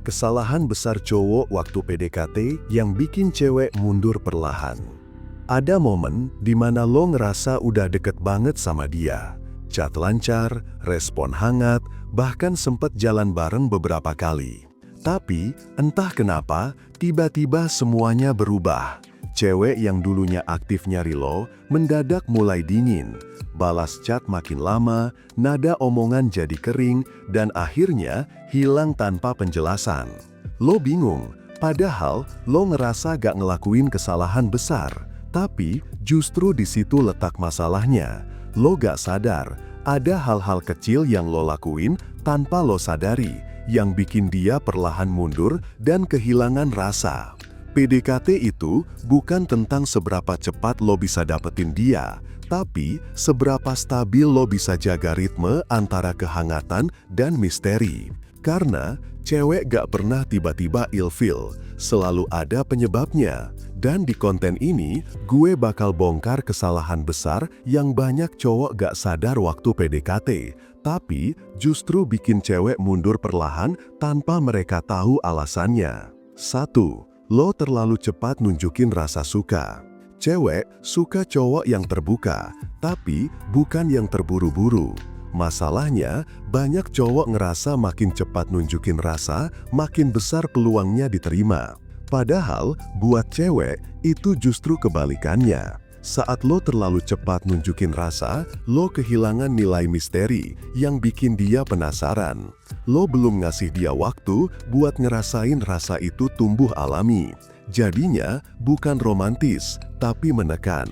Kesalahan besar cowok waktu PDKT yang bikin cewek mundur perlahan. Ada momen di mana lo ngerasa udah deket banget sama dia. Chat lancar, respon hangat, bahkan sempet jalan bareng beberapa kali. Tapi, entah kenapa, tiba-tiba semuanya berubah. Cewek yang dulunya aktif nyari lo, mendadak mulai dingin. Balas chat makin lama, nada omongan jadi kering, dan akhirnya hilang tanpa penjelasan. Lo bingung, padahal lo ngerasa gak ngelakuin kesalahan besar. Tapi justru di situ letak masalahnya. Lo gak sadar, ada hal-hal kecil yang lo lakuin tanpa lo sadari, yang bikin dia perlahan mundur dan kehilangan rasa. PDKT itu bukan tentang seberapa cepat lo bisa dapetin dia, tapi seberapa stabil lo bisa jaga ritme antara kehangatan dan misteri. Karena cewek gak pernah tiba-tiba ilfil, selalu ada penyebabnya. Dan di konten ini, gue bakal bongkar kesalahan besar yang banyak cowok gak sadar waktu PDKT, tapi justru bikin cewek mundur perlahan tanpa mereka tahu alasannya. 1. Lo terlalu cepat nunjukin rasa suka. Cewek suka cowok yang terbuka, tapi bukan yang terburu-buru. Masalahnya, banyak cowok ngerasa makin cepat nunjukin rasa, makin besar peluangnya diterima. Padahal, buat cewek, itu justru kebalikannya. Saat lo terlalu cepat nunjukin rasa, lo kehilangan nilai misteri yang bikin dia penasaran. Lo belum ngasih dia waktu buat ngerasain rasa itu tumbuh alami. Jadinya bukan romantis, tapi menekan.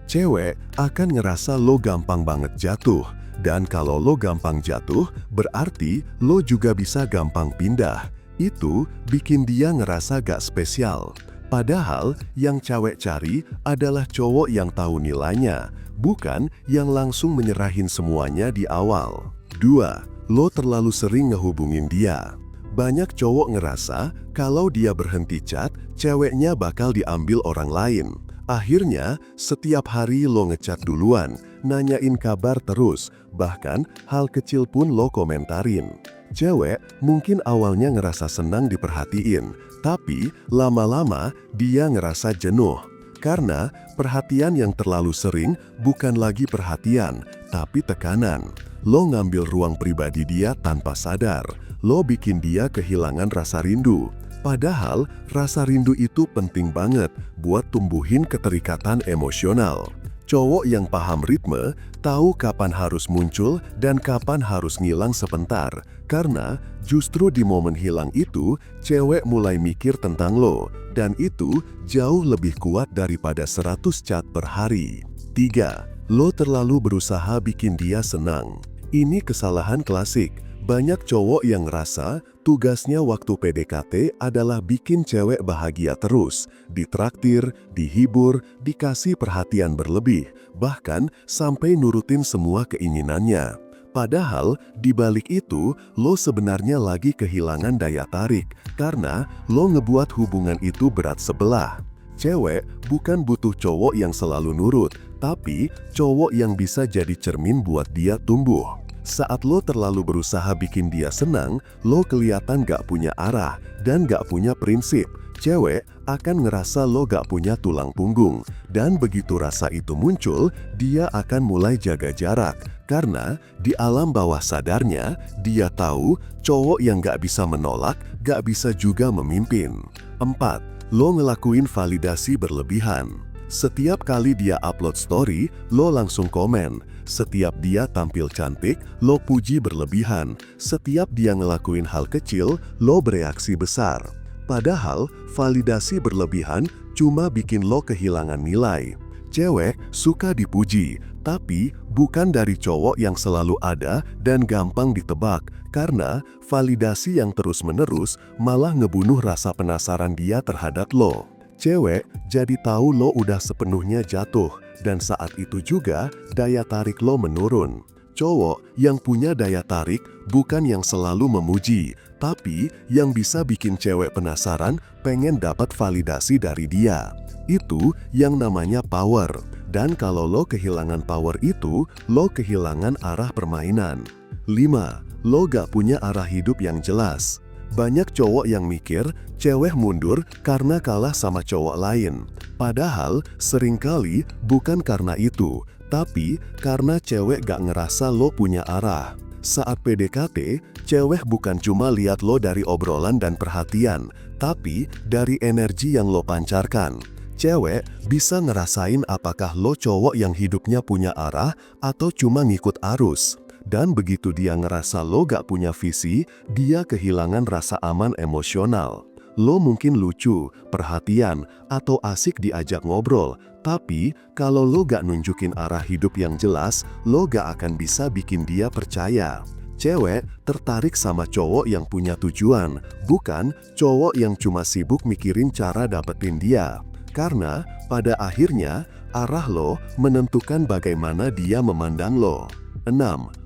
Cewek akan ngerasa lo gampang banget jatuh. Dan kalau lo gampang jatuh, berarti lo juga bisa gampang pindah. Itu bikin dia ngerasa gak spesial. Padahal yang cewek cari adalah cowok yang tahu nilainya, bukan yang langsung menyerahin semuanya di awal. 2. Lo terlalu sering ngehubungin dia. Banyak cowok ngerasa kalau dia berhenti chat, ceweknya bakal diambil orang lain. Akhirnya, setiap hari lo ngechat duluan, nanyain kabar terus, bahkan hal kecil pun lo komentarin. Cewek mungkin awalnya ngerasa senang diperhatiin, tapi lama-lama dia ngerasa jenuh. Karena perhatian yang terlalu sering bukan lagi perhatian, tapi tekanan. Lo ngambil ruang pribadi dia tanpa sadar. Lo bikin dia kehilangan rasa rindu. Padahal rasa rindu itu penting banget buat tumbuhin keterikatan emosional. Cowok yang paham ritme, tahu kapan harus muncul dan kapan harus ngilang sebentar. Karena justru di momen hilang itu, cewek mulai mikir tentang lo. Dan itu jauh lebih kuat daripada 100 chat per hari. 3. Lo terlalu berusaha bikin dia senang. Ini kesalahan klasik. Banyak cowok yang ngerasa tugasnya waktu PDKT adalah bikin cewek bahagia terus, ditraktir, dihibur, dikasih perhatian berlebih, bahkan sampai nurutin semua keinginannya. Padahal di balik itu, lo sebenarnya lagi kehilangan daya tarik karena lo ngebuat hubungan itu berat sebelah. Cewek bukan butuh cowok yang selalu nurut, tapi cowok yang bisa jadi cermin buat dia tumbuh. Saat lo terlalu berusaha bikin dia senang, lo kelihatan gak punya arah dan gak punya prinsip. Cewek akan ngerasa lo gak punya tulang punggung. Dan begitu rasa itu muncul, dia akan mulai jaga jarak. Karena di alam bawah sadarnya, dia tahu cowok yang gak bisa menolak, gak bisa juga memimpin. 4. Lo ngelakuin validasi berlebihan. Setiap kali dia upload story, lo langsung komen. Setiap dia tampil cantik, lo puji berlebihan. Setiap dia ngelakuin hal kecil, lo bereaksi besar. Padahal, validasi berlebihan cuma bikin lo kehilangan nilai. Cewek suka dipuji, tapi bukan dari cowok yang selalu ada dan gampang ditebak. Karena validasi yang terus-menerus malah ngebunuh rasa penasaran dia terhadap lo. Cewek jadi tahu lo udah sepenuhnya jatuh, dan saat itu juga daya tarik lo menurun. Cowok yang punya daya tarik bukan yang selalu memuji, tapi yang bisa bikin cewek penasaran pengen dapat validasi dari dia. Itu yang namanya power. Dan kalau lo kehilangan power itu, lo kehilangan arah permainan. 5. Lo gak punya arah hidup yang jelas. Banyak cowok yang mikir cewek mundur karena kalah sama cowok lain. Padahal seringkali bukan karena itu, tapi karena cewek gak ngerasa lo punya arah. Saat PDKT, cewek bukan cuma lihat lo dari obrolan dan perhatian, tapi dari energi yang lo pancarkan. Cewek bisa ngerasain apakah lo cowok yang hidupnya punya arah atau cuma ngikut arus. Dan begitu dia ngerasa lo gak punya visi, dia kehilangan rasa aman emosional. Lo mungkin lucu, perhatian, atau asik diajak ngobrol, tapi kalau lo gak nunjukin arah hidup yang jelas, lo gak akan bisa bikin dia percaya. Cewek tertarik sama cowok yang punya tujuan, bukan cowok yang cuma sibuk mikirin cara dapetin dia. Karena pada akhirnya, arah lo menentukan bagaimana dia memandang lo. 6.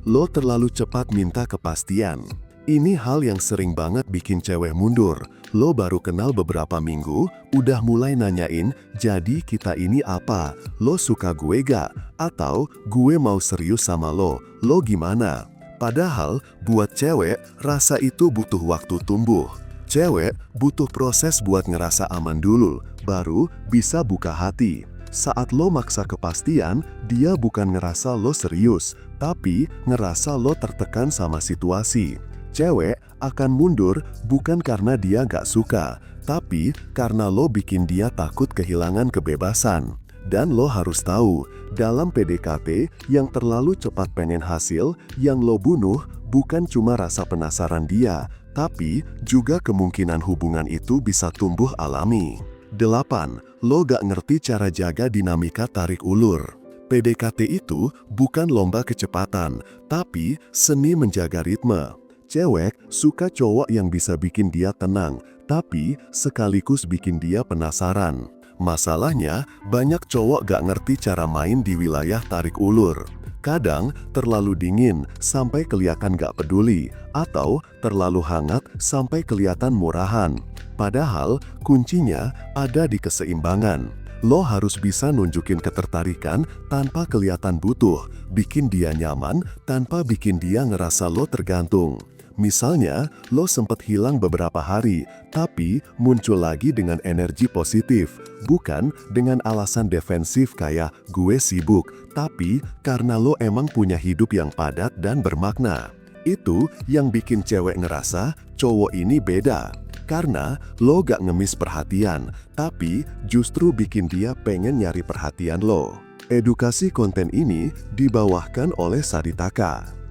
Lo terlalu cepat minta kepastian. Ini hal yang sering banget bikin cewek mundur. Lo baru kenal beberapa minggu, udah mulai nanyain, jadi kita ini apa? Lo suka gue gak? Atau gue mau serius sama lo gimana? Padahal buat cewek, rasa itu butuh waktu tumbuh. Cewek butuh proses buat ngerasa aman dulu, baru bisa buka hati. Saat lo maksa kepastian, dia bukan ngerasa lo serius, tapi ngerasa lo tertekan sama situasi. Cewek akan mundur bukan karena dia gak suka, tapi karena lo bikin dia takut kehilangan kebebasan. Dan lo harus tahu, dalam PDKT yang terlalu cepat pengen hasil, yang lo bunuh bukan cuma rasa penasaran dia, tapi juga kemungkinan hubungan itu bisa tumbuh alami. 8. Lo gak ngerti cara jaga dinamika tarik ulur. PDKT itu bukan lomba kecepatan, tapi seni menjaga ritme. Cewek suka cowok yang bisa bikin dia tenang, tapi sekaligus bikin dia penasaran. Masalahnya, banyak cowok gak ngerti cara main di wilayah tarik ulur. Kadang terlalu dingin sampai kelihatan gak peduli, atau terlalu hangat sampai kelihatan murahan. Padahal kuncinya ada di keseimbangan. Lo harus bisa nunjukin ketertarikan tanpa kelihatan butuh, bikin dia nyaman tanpa bikin dia ngerasa lo tergantung. Misalnya, lo sempat hilang beberapa hari, tapi muncul lagi dengan energi positif, bukan dengan alasan defensif kayak gue sibuk, tapi karena lo emang punya hidup yang padat dan bermakna. Itu yang bikin cewek ngerasa cowok ini beda. Karena lo gak ngemis perhatian, tapi justru bikin dia pengen nyari perhatian lo. Edukasi konten ini dibawakan oleh Saritaka.